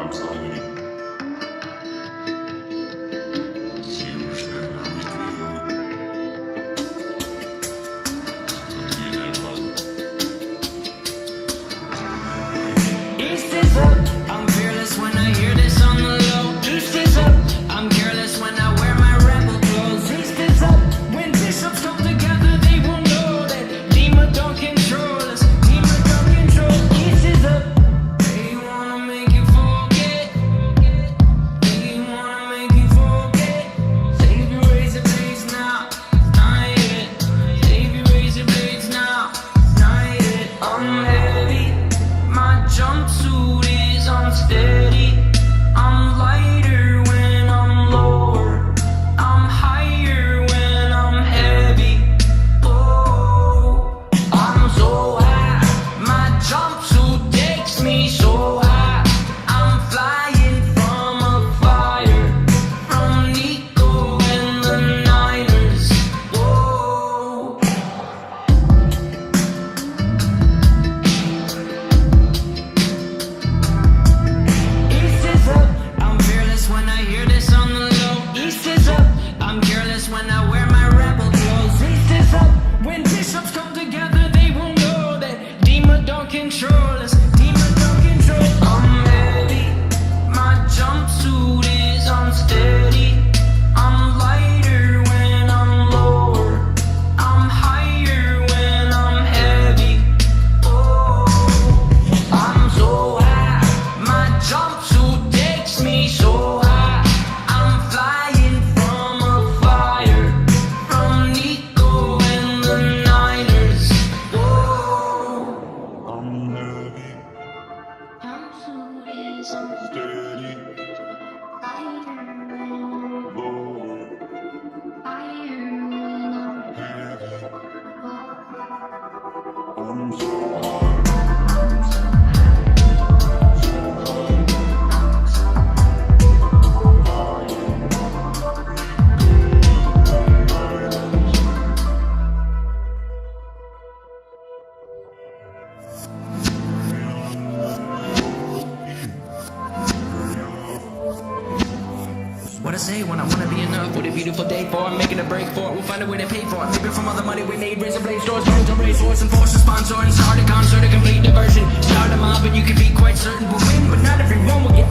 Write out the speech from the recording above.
absali. Siłuszne na wykryju. East is up, I'm fearless when I hear this on the low. East is up, I'm careless when I wear my rebel clothes. East is up, when bishops come together they will know that Dima don't control us, Dima don't control. East is up, they wanna make you forget, they wanna make you forget. Save your razor blades now, it's not yet. Save your razor blades now, it's not yet. I'm heavy, my jumpsuit is unsteady. I'm lighter when I'm lower. I'm higher when I'm heavy. Oh, I'm so high. My jumpsuit takes me so high. I'm flying from a fire, from Nico and the Niners. Whoa. East is up, I'm fearless when I hear this on the low. East is up, I'm careless when I wear my rebel clothes. East is up, when bishops come together they will know that Dima don't control us, Dima don't control. I'm heavy, my jumpsuit is unsteady. I'm lighter when I'm lower. I'm higher when I'm heavy. Oh, I'm so high. My jumpsuit takes me so high. I'm flying from a fire, from Nico and the Niners. Whoa. I'm heavy, Jumpsuit is steady, lower, heavy. I'm so high. What I say when I wanna be enough? What a beautiful day for it, making a break for it. We'll find a way to pay for it. Maybe from all the money we made, razor blade stores, guns and racehorse, and force a sponsor and start a concert, a complete diversion. Start a mob and you can be quite certain we'll win, but not everyone will get